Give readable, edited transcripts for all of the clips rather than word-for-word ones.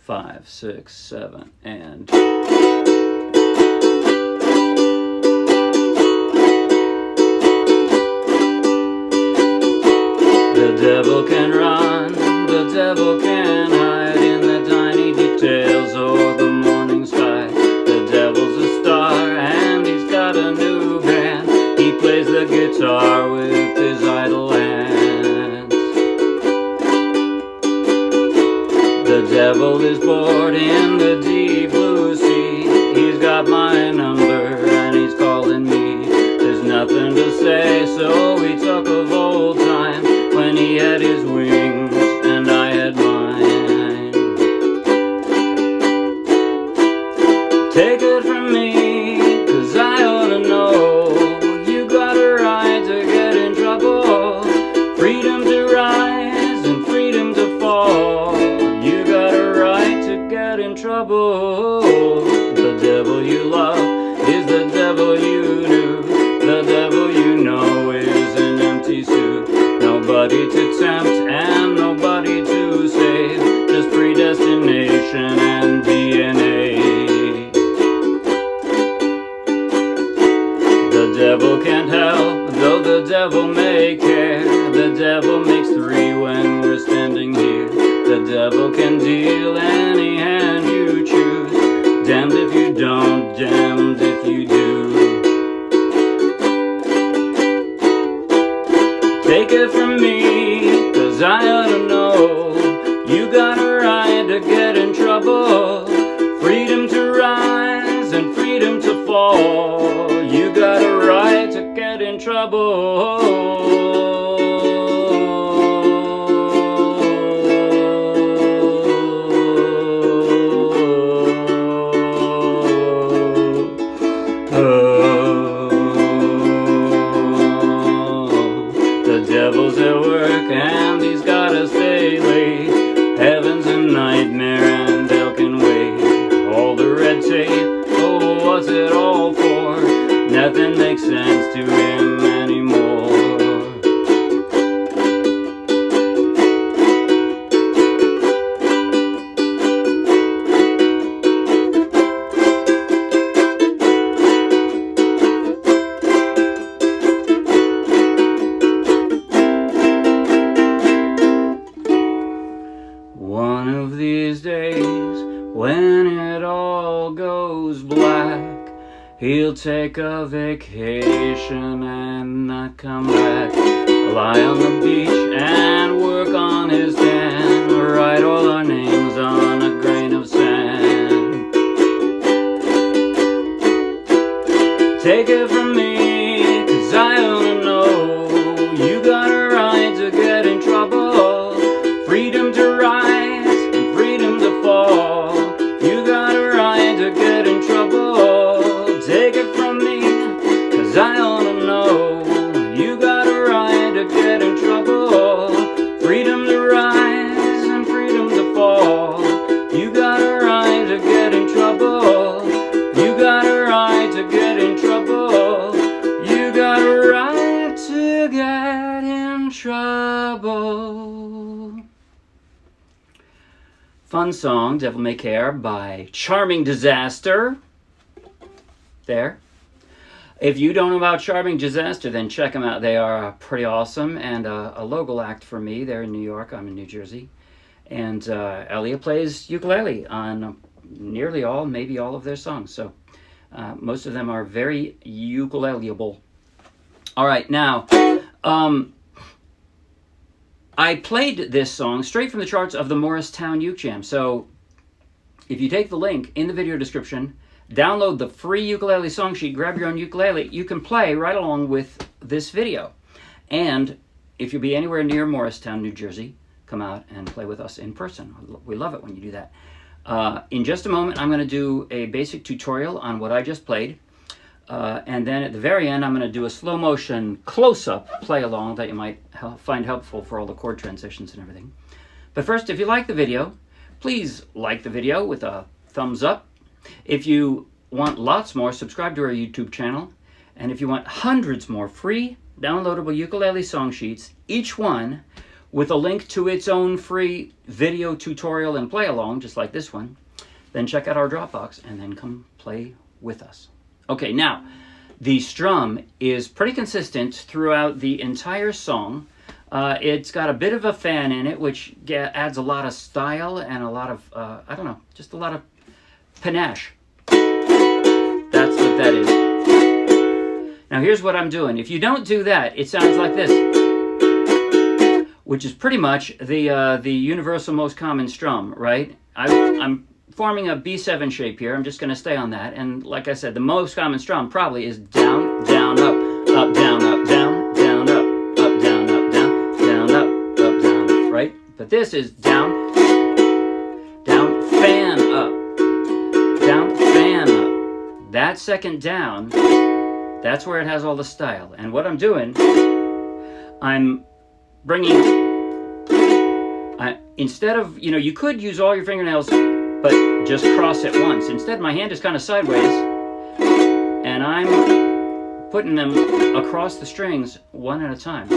5, 6, 7, and... The devil can run, the devil can hide in the tiny details or the morning sky. The devil's a star and he's got a new band. He plays the guitar with his idle hands. The devil is bored in the deep blue sea. He's got my number and he's calling me. There's nothing to say, so we talk of old times when he had his wings and I had mine. Take it from me, 'cause I ought to know you got a right to get in trouble. Freedom to rise and freedom to fall. You got a right to get in trouble. The devil you love is the devil you knew. The devil you know is an empty suit. Nobody to tempt and nobody to save. Just predestination and DNA. The devil can't help, though the devil may care. The devil makes 3 when we're standing here. The devil can deal any hand you choose. Damned if you don't, damned if you do. Take it from me, 'cause I ought to know you got a right to get in trouble. Freedom to rise and freedom to fall. You got a right to get in trouble. The devil's at work and he's gotta stay late. Heaven's a nightmare and hell can wait. All the red tape, oh, what's it all for? Nothing makes sense to him anymore. One of these days, when it all goes black, he'll take a vacation and not come back. Lie on the beach and work on his tan. Write all our names on a grain of sand. Take it from me, 'cause I don't know you got a right to get in trouble. Freedom to rise and freedom to fall. You got a right to get in trouble. Take it from me, 'cause I ought to know you got a right to get in trouble. Freedom to rise and freedom to fall. You got a right to get in trouble. You got a right to get in trouble. You got a right to get in trouble. Fun song, Devil May Care by Charming Disaster. There. If you don't know about Charming Disaster, then check them out. They are pretty awesome and a local act for me. They're in New York. I'm in New Jersey. And Ellia plays ukulele on nearly all, maybe all of their songs. So most of them are very ukuleleable. All right, now, I played this song straight from the charts of the Morristown Uke Jam. So if you take the link in the video description, download the free ukulele song sheet, grab your own ukulele, you can play right along with this video. And if you'll be anywhere near Morristown, New Jersey, come out and play with us in person. We love it when you do that. In just a moment, I'm going to do a basic tutorial on what I just played. And then at the very end, I'm going to do a slow motion close-up play along that you might find helpful for all the chord transitions and everything. But first, if you like the video, please like the video with a thumbs up. If you want lots more, subscribe to our YouTube channel. And if you want hundreds more free downloadable ukulele song sheets, each one with a link to its own free video tutorial and play along, just like this one, then check out our Dropbox and then come play with us. Okay, now, the strum is pretty consistent throughout the entire song. It's got a bit of a fan in it, which adds a lot of style and a lot of, I don't know, just a lot of panache. That's what that is. Now here's what I'm doing. If you don't do that, it sounds like this, which is pretty much the universal most common strum, right? I'm forming a B7 shape here. I'm just going to stay on that. And like I said, the most common strum probably is down, down, up, down, up, down, down, up, down, up, down, down, up, down, right? But this is down, down, fan up, down, fan up. That second down, that's where it has all the style. And what I'm doing, I'm bringing, instead of, you could use all your fingernails, but just cross it once. Instead, my hand is kind of sideways, and I'm putting them across the strings one at a time.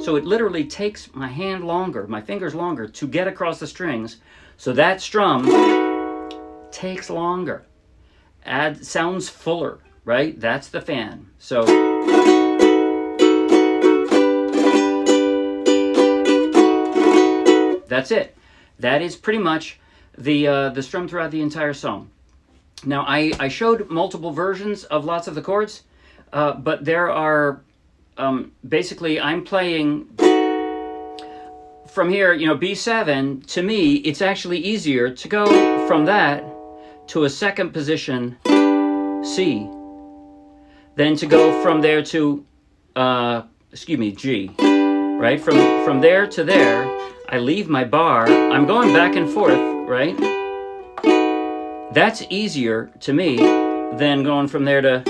So it literally takes my hand longer, my fingers longer, to get across the strings. So that strum takes longer. Sounds fuller, right? That's the fan. So that's it. That is pretty much the strum throughout the entire song. Now, I showed multiple versions of lots of the chords, but there are, basically, I'm playing from here, B7, to me, it's actually easier to go from that to a second position C, than to go from there to, G, right? From there to there, I leave my bar, I'm going back and forth, right? That's easier to me than going from there to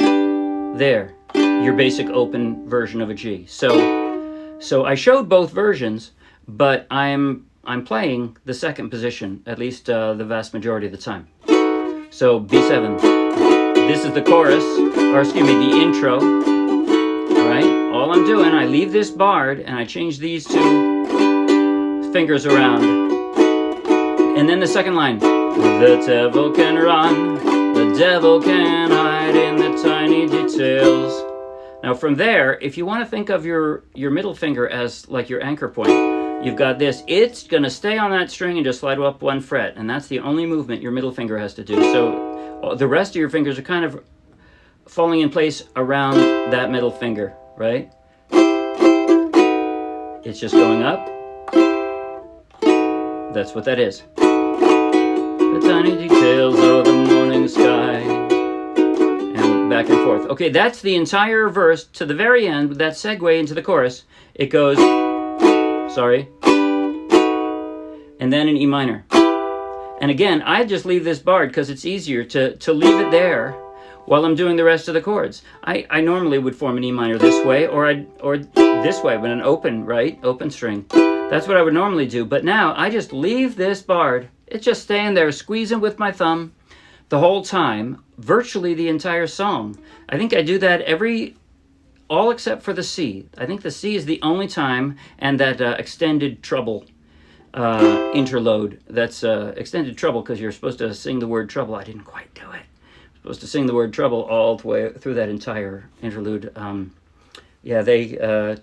there, your basic open version of a G. So I showed both versions, but I'm playing the second position, at least the vast majority of the time. So B7, this is the chorus, or the intro, all right? All I'm doing, I leave this barred and I change these two fingers around. And then the second line, the devil can run, the devil can hide in the tiny details. Now from there, if you want to think of your middle finger as like your anchor point, you've got this. It's going to stay on that string and just slide up one fret, and that's the only movement your middle finger has to do. So the rest of your fingers are kind of falling in place around that middle finger, right? It's just going up. That's what that is. The tiny details of the morning sky. And back and forth. Okay, that's the entire verse to the very end with that segue into the chorus. It goes, and then an E minor. And again, I just leave this barred because it's easier to leave it there while I'm doing the rest of the chords. I normally would form an E minor this way or this way with an open, right? Open string. That's what I would normally do. But now I just leave this barred. It's just staying there, squeezing with my thumb the whole time, virtually the entire song. I think I do that all except for the C. I think the C is the only time, and that extended treble interlude. That's extended treble because you're supposed to sing the word treble. I didn't quite do it. I'm supposed to sing the word treble all the way through that entire interlude. Yeah,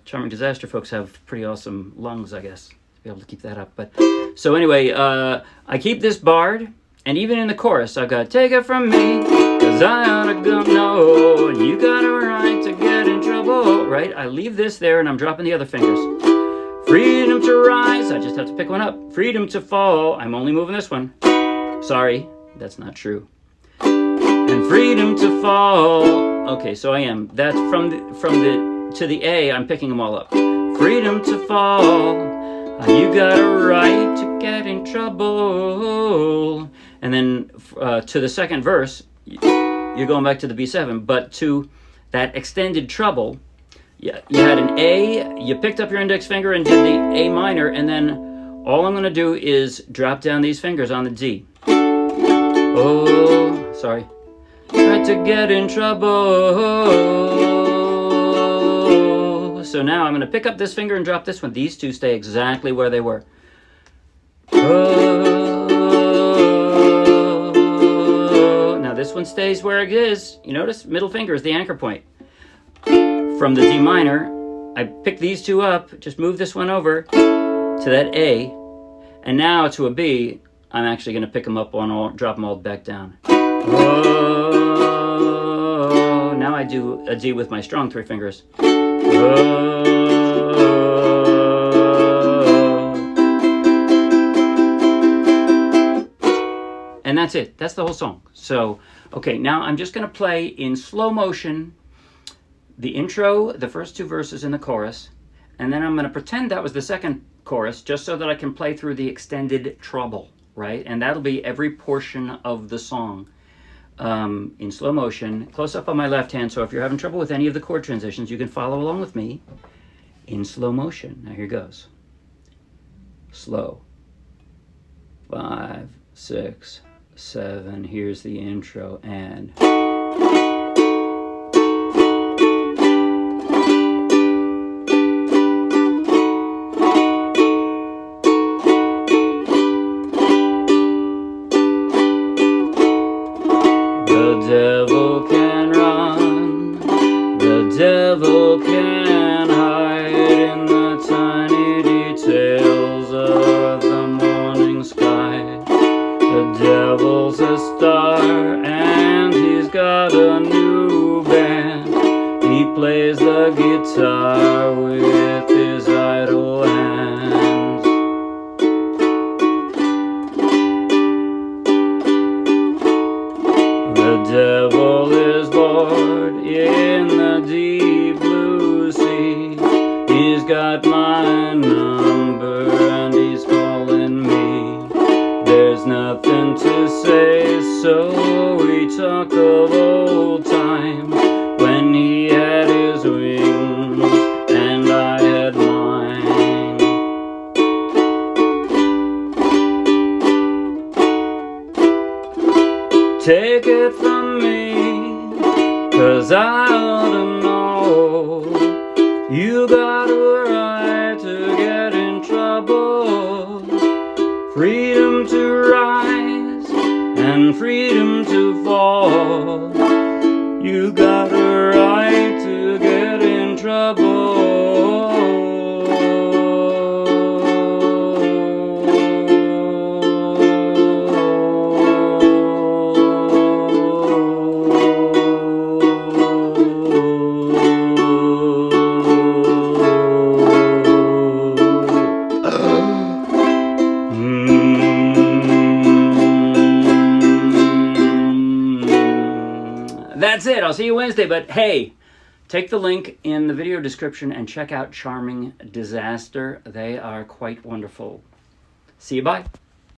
Charming Disaster folks have pretty awesome lungs, I guess, to be able to keep that up. But so anyway, I keep this barred, and even in the chorus, I've got take it from me, 'cause I ought to go know, and you got a right to get in trouble, right? I leave this there, and I'm dropping the other fingers. Freedom to rise, I just have to pick one up. Freedom to fall, I'm only moving this one. Sorry, that's not true. And freedom to fall. Okay, so I am. That's from the to the A, I'm picking them all up. Freedom to fall, you got a right to get in trouble. And then to the second verse, you're going back to the B7, but to that extended treble, you had an A, you picked up your index finger and did the A minor, and then all I'm going to do is drop down these fingers on the D. Oh, sorry. Tried to get in trouble. So now I'm going to pick up this finger and drop this one. These two stay exactly where they were. Oh. Now this one stays where it is. You notice? Middle finger is the anchor point. From the D minor, I pick these two up, just move this one over to that A, and now to a B, I'm actually going to pick them up on all, drop them all back down. Oh, now I do a D with my strong 3 fingers. Oh. And that's it. That's the whole song. So, okay, now I'm just going to play in slow motion the intro, the first 2 verses in the chorus, and then I'm going to pretend that was the second chorus just so that I can play through the extended treble, right? And that'll be every portion of the song in slow motion, close up on my left hand. So if you're having trouble with any of the chord transitions, you can follow along with me in slow motion. Now here goes. Slow. 5, 6, 7. Here's the intro and... The devil can run, the devil can hide in the tiny details of the morning sky. The devil's a star and he's got a new band. He plays the guitar with his idle hands. The devil is bored in the deep blue sea. He's got my number and he's calling me. There's nothing to say, so we talk of old times when he had his wings and I had mine. Take it from me, 'cause I ought to know you got a right to get in trouble. Freedom to rise and freedom to fall. You got a right to get in trouble. That's it. I'll see you Wednesday. But hey, take the link in the video description and check out Charming Disaster. They are quite wonderful. See you. Bye.